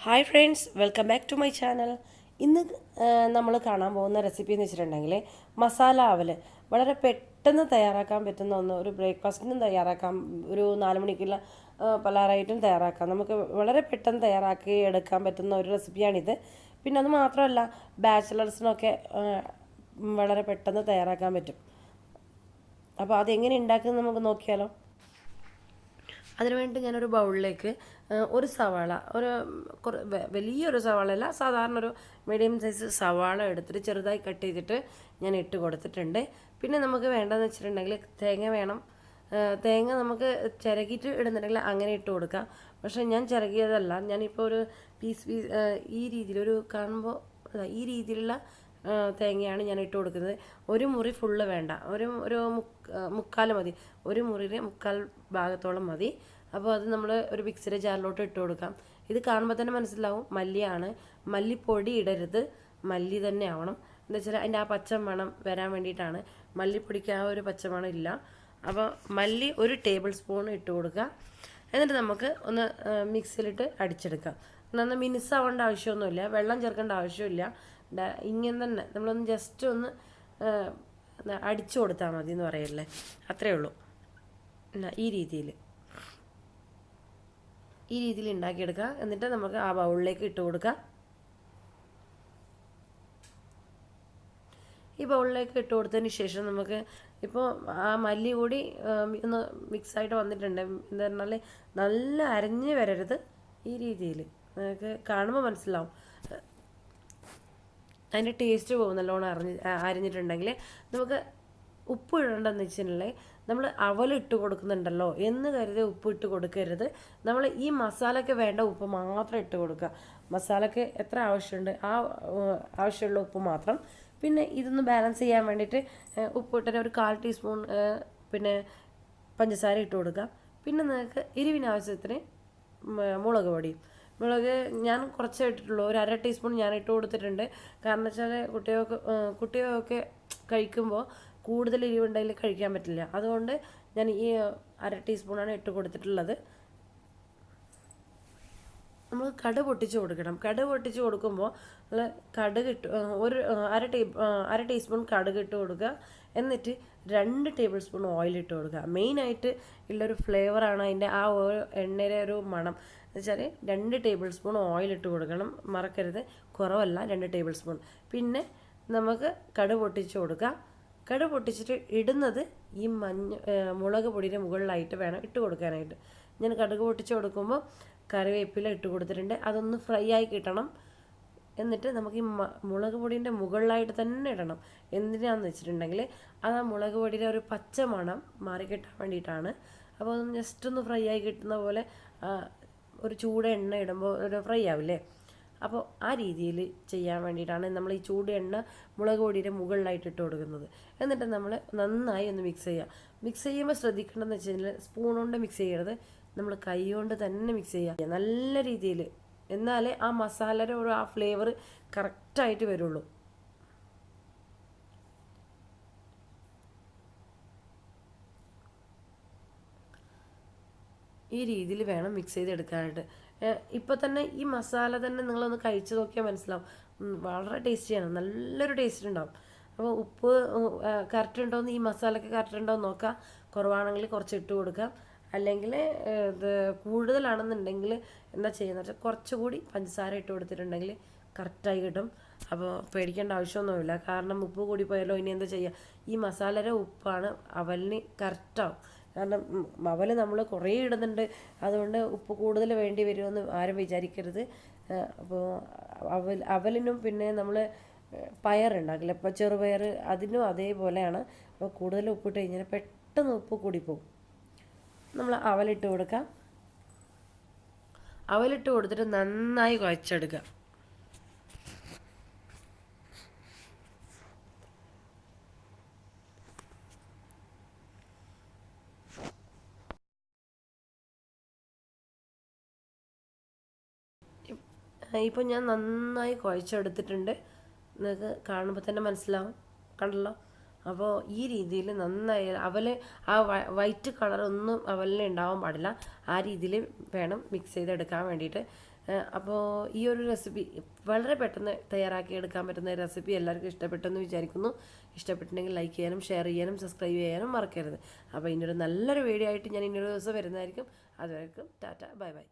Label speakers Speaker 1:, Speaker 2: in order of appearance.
Speaker 1: Hi friends, welcome back to my channel. ഇന്ന് നമ്മൾ കാണാൻ പോകുന്ന റെസിപ്പി എന്ന് വെച്ചിട്ടുണ്ടെങ്കിൽ മസാല അവൽ. വളരെ പെട്ടെന്ന് തയ്യാറാക്കാൻ പറ്റുന്ന ഒന്ന്. ഒരു ബ്രേക്ക്ഫാസ്റ്റിനും തയ്യാറാക്കാം, ഒരു 4 മണിക്കുള്ള പലഹാരമായിട്ടും തയ്യാറാക്കാം. നമുക്ക് വളരെ പെട്ടെന്ന് തയ്യാറാക്കി എടുക്കാൻ പറ്റുന്ന ഒരു റെസിപ്പിയാണിത്. പിന്നെ അത് മാത്രമല്ല, ബാച്ചിലേഴ്സിനൊക്കെ വളരെ പെട്ടെന്ന് തയ്യാറാക്കാൻ പറ്റും. അപ്പോൾ അതെങ്ങനെ ഉണ്ടാക്കുന്നത് നമുക്ക് നോക്കിയാലോ. അതിനുവേണ്ടി ഞാനൊരു ബൗളിലേക്ക് ഒരു സവാള, വലിയൊരു സവാള അല്ല, സാധാരണ ഒരു മീഡിയം സൈസ് സവാള എടുത്തിട്ട് ചെറുതായി കട്ട് ചെയ്തിട്ട് ഞാൻ ഇട്ട് കൊടുത്തിട്ടുണ്ട്. പിന്നെ നമുക്ക് വേണ്ടതെന്ന് വെച്ചിട്ടുണ്ടെങ്കിൽ തേങ്ങ വേണം. തേങ്ങ നമുക്ക് ചിരകിയിട്ട് ഇടുന്നുണ്ടെങ്കിൽ അങ്ങനെ ഇട്ട് കൊടുക്കാം. പക്ഷേ ഞാൻ ചിരകിയതല്ല, ഞാനിപ്പോൾ ഒരു പീസ് ഈ രീതിയിലൊരു കാണുമ്പോൾ ഈ രീതിയിലുള്ള തേങ്ങയാണ് ഞാൻ ഇട്ട് കൊടുക്കുന്നത്. ഒരു മുറി ഫുള്ള് വേണ്ട, ഒരു മുക്കാൽ മതി. ഒരു മുറിയിൽ മുക്കാൽ ഭാഗത്തോളം മതി. അപ്പോൾ അത് നമ്മൾ ഒരു മിക്സിയുടെ ജാറിലോട്ട് ഇട്ട് കൊടുക്കാം. ഇത് കാണുമ്പോൾ തന്നെ മനസ്സിലാവും മല്ലിയാണ്. മല്ലിപ്പൊടി ഇടരുത്, മല്ലി തന്നെ ആവണം. എന്താ വെച്ചാൽ അതിൻ്റെ ആ പച്ചമണം വരാൻ വേണ്ടിയിട്ടാണ്. മല്ലിപ്പൊടിക്ക് ആ ഒരു പച്ചമണം ഇല്ല. അപ്പോൾ മല്ലി ഒരു ടേബിൾ സ്പൂൺ ഇട്ട് കൊടുക്കുക. എന്നിട്ട് നമുക്ക് ഒന്ന് മിക്സിയിലിട്ട് അടിച്ചെടുക്കാം. നന്നായി മിനുസാവേണ്ട ആവശ്യമൊന്നുമില്ല, വെള്ളം ചേർക്കേണ്ട ആവശ്യമില്ല. ഇങ്ങനെ തന്നെ നമ്മളൊന്ന് ജസ്റ്റ് ഒന്ന് അടിച്ചു കൊടുത്താൽ മതി എന്ന് പറയല്ലേ, അത്രയേ ഉള്ളൂ. ഈ രീതിയിൽ ഉണ്ടാക്കിയെടുക്കുക. എന്നിട്ട് നമുക്ക് ആ ബൗളിലേക്ക് ഇട്ട് കൊടുക്കാം. ഈ ബൗളിലേക്ക് ഇട്ട് കൊടുത്തതിന് ശേഷം നമുക്ക് ഇപ്പോൾ ആ മല്ലി കൂടി ഒന്ന് മിക്സായിട്ട് വന്നിട്ടുണ്ട്. എന്താ പറഞ്ഞാൽ നല്ല അരഞ്ഞ് വരരുത്, ഈ രീതിയിൽ നമുക്ക് കാണുമ്പോൾ മനസ്സിലാവും. അതിൻ്റെ ടേസ്റ്റ് പോകും നല്ലോണം അരിഞ്ഞിട്ടുണ്ടെങ്കിൽ. നമുക്ക് ഉപ്പ് ഇടേണ്ടതെന്ന് വെച്ചിട്ടുണ്ടെങ്കിൽ നമ്മൾ അവലിട്ട് കൊടുക്കുന്നുണ്ടല്ലോ എന്ന് കരുതി ഉപ്പ് ഇട്ട് കൊടുക്കരുത്. നമ്മൾ ഈ മസാലയ്ക്ക് വേണ്ട ഉപ്പ് മാത്രം ഇട്ട് കൊടുക്കുക. മസാലയ്ക്ക് എത്ര ആവശ്യമുണ്ട് ആ ആവശ്യമുള്ള ഉപ്പ് മാത്രം. പിന്നെ ഇതൊന്ന് ബാലൻസ് ചെയ്യാൻ വേണ്ടിയിട്ട് ഉപ്പ് ഇട്ടിട്ട് ഒരു 1/4 ടീസ്പൂൺ പിന്നെ പഞ്ചസാര ഇട്ട് കൊടുക്കുക. പിന്നെ നിങ്ങൾക്ക് എരിവിന് ആവശ്യത്തിന് മുളക് പൊടിയും. മുളക് ഞാൻ കുറച്ചേ ഇട്ടിട്ടുള്ളൂ, ഒരു 1/2 ടീസ്പൂൺ ഞാൻ ഇട്ട് കൊടുത്തിട്ടുണ്ട്. കാരണം വെച്ചാൽ കുട്ടികൾക്ക് കഴിക്കുമ്പോൾ കൂടുതൽ എരിവുണ്ടെങ്കിൽ കഴിക്കാൻ പറ്റില്ല. അതുകൊണ്ട് ഞാൻ ഈ 1/2 ടീസ്പൂണാണ് ഇട്ട് കൊടുത്തിട്ടുള്ളത്. നമ്മൾ കടുക് പൊട്ടിച്ച് കൊടുക്കണം. കടുക് പൊട്ടിച്ച് കൊടുക്കുമ്പോൾ നമ്മൾ കടുക് ഇട്ട് അര ടീസ്പൂൺ കടുക് ഇട്ട് കൊടുക്കുക. എന്നിട്ട് 2 ടേബിൾ സ്പൂൺ ഓയിൽ ഇട്ട് കൊടുക്കുക. മെയിനായിട്ട് ഉള്ളൊരു ഫ്ലേവറാണ് അതിൻ്റെ ആ എണ്ണയുടെ ഒരു മണം. എന്ന് വെച്ചാൽ 2 ടേബിൾ സ്പൂൺ ഓയിൽ ഇട്ട് കൊടുക്കണം, മറക്കരുത്. കുറവല്ല, 2 ടേബിൾ സ്പൂൺ. പിന്നെ നമുക്ക് കടുക് പൊട്ടിച്ച് കൊടുക്കാം. കടുക് പൊട്ടിച്ചിട്ട് ഇടുന്നത് ഈ മുളക് പൊടിയുടെ മുകളിലായിട്ട് വേണം ഇട്ട് കൊടുക്കാനായിട്ട്. ഞാൻ കടുക് പൊട്ടിച്ച് കൊടുക്കുമ്പോൾ കറിവേപ്പില ഇട്ട് കൊടുത്തിട്ടുണ്ട്. അതൊന്ന് ഫ്രൈ ആയി കിട്ടണം. എന്നിട്ട് നമുക്ക് ഈ മുളക് പൊടിൻ്റെ മുകളിലായിട്ട് തന്നെ ഇടണം. എന്തിനാണെന്ന് വെച്ചിട്ടുണ്ടെങ്കിൽ അത് ആ മുളക് പൊടിയുടെ ഒരു പച്ച മണം മാറിക്കിട്ടാൻ വേണ്ടിയിട്ടാണ്. അപ്പോൾ അതൊന്ന് ജസ്റ്റ് ഒന്ന് ഫ്രൈ ആയി കിട്ടുന്ന പോലെ ഒരു ചൂട് എണ്ണ ഇടുമ്പോൾ ഒരു ഫ്രൈ ആവില്ലേ, അപ്പോൾ ആ രീതിയിൽ ചെയ്യാൻ വേണ്ടിയിട്ടാണ് നമ്മൾ ഈ ചൂട് എണ്ണ മുളക് പൊടിയുടെ മുകളിലായിട്ട് ഇട്ട് കൊടുക്കുന്നത്. എന്നിട്ട് നമ്മൾ നന്നായി ഒന്ന് മിക്സ് ചെയ്യുക. മിക്സ് ചെയ്യുമ്പോൾ ശ്രദ്ധിക്കേണ്ടതെന്ന് വെച്ച് കഴിഞ്ഞാൽ സ്പൂൺ കൊണ്ട് മിക്സ് ചെയ്യരുത്, നമ്മൾ കൈ കൊണ്ട് തന്നെ മിക്സ് ചെയ്യുക നല്ല രീതിയിൽ. എന്നാലേ ആ മസാലയുടെ ഒരു ആ ഫ്ലേവർ കറക്റ്റായിട്ട് വരുള്ളൂ. ഈ രീതിയിൽ വേണം മിക്സ് ചെയ്തെടുക്കാനായിട്ട്. ഇപ്പോൾ തന്നെ ഈ മസാല തന്നെ നിങ്ങളൊന്ന് കഴിച്ച് നോക്കിയാൽ മനസ്സിലാവും, വളരെ ടേസ്റ്റിയാണ്, നല്ലൊരു ടേസ്റ്റ് ഉണ്ടാവും. അപ്പോൾ ഉപ്പ് കറക്റ്റ് ഉണ്ടോയെന്ന്, ഈ മസാലയ്ക്ക് കറക്റ്റ് ഉണ്ടോ എന്ന് നോക്കാം. കുറവാണെങ്കിൽ കുറച്ച് ഇട്ട് കൊടുക്കാം. അല്ലെങ്കിൽ ഇത് കൂടുതലാണെന്നുണ്ടെങ്കിൽ എന്താ ചെയ്യുന്നത് വെച്ചാൽ കുറച്ചുകൂടി പഞ്ചസാര ഇട്ട് കൊടുത്തിട്ടുണ്ടെങ്കിൽ കറക്റ്റായി കിട്ടും. അപ്പോൾ പേടിക്കേണ്ട ആവശ്യമൊന്നുമില്ല. കാരണം ഉപ്പ് കൂടി പോയാലോ, ഇനി എന്താ ചെയ്യുക, ഈ മസാലയുടെ ഉപ്പാണ് അവലിന് കറക്റ്റാവും. കാരണം അവൽ നമ്മൾ കുറേ ഇടുന്നുണ്ട്, അതുകൊണ്ട് ഉപ്പ് കൂടുതൽ വേണ്ടി വരുമെന്ന് ആരും വിചാരിക്കരുത്. അപ്പോൾ അവലിനും പിന്നെ നമ്മൾ പയറുണ്ടാക്കില്ല, ഇപ്പോൾ ചെറുപയർ, അതിനും അതേപോലെയാണ്. അപ്പോൾ കൂടുതൽ ഉപ്പിട്ട് കഴിഞ്ഞാൽ പെട്ടെന്ന് ഉപ്പ് കൂടിപ്പോവും. നമ്മൾ അവലിട്ട് കൊടുക്കാം. അവലിട്ട് കൊടുത്തിട്ട് നന്നായി കുഴച്ചെടുക്കുക. ഇപ്പോൾ ഞാൻ നന്നായി കുഴച്ചെടുത്തിട്ടുണ്ട്. നിങ്ങൾക്ക് കാണുമ്പോൾ തന്നെ മനസ്സിലാവും, കണ്ടല്ലോ. അപ്പോൾ ഈ രീതിയിൽ നന്നായി അവൽ ആ വൈറ്റ് കളറൊന്നും അവലിന് ഉണ്ടാവാൻ പാടില്ല. ആ രീതിയിൽ വേണം മിക്സ് ചെയ്തെടുക്കാൻ വേണ്ടിയിട്ട്. അപ്പോൾ ഈ ഒരു റെസിപ്പി വളരെ പെട്ടെന്ന് തയ്യാറാക്കി എടുക്കാൻ പറ്റുന്ന റെസിപ്പി എല്ലാവർക്കും ഇഷ്ടപ്പെട്ടെന്ന് വിചാരിക്കുന്നു. ഇഷ്ടപ്പെട്ടിട്ടുണ്ടെങ്കിൽ ലൈക്ക് ചെയ്യാനും ഷെയർ ചെയ്യാനും സബ്സ്ക്രൈബ് ചെയ്യാനും മറക്കരുത്. അപ്പോൾ ഇനിയൊരു നല്ലൊരു വീഡിയോ ആയിട്ട് ഞാൻ ഇനിയൊരു ദിവസം വരുന്നതായിരിക്കും. അതുവരെക്കും ടാറ്റ ബൈ ബൈ.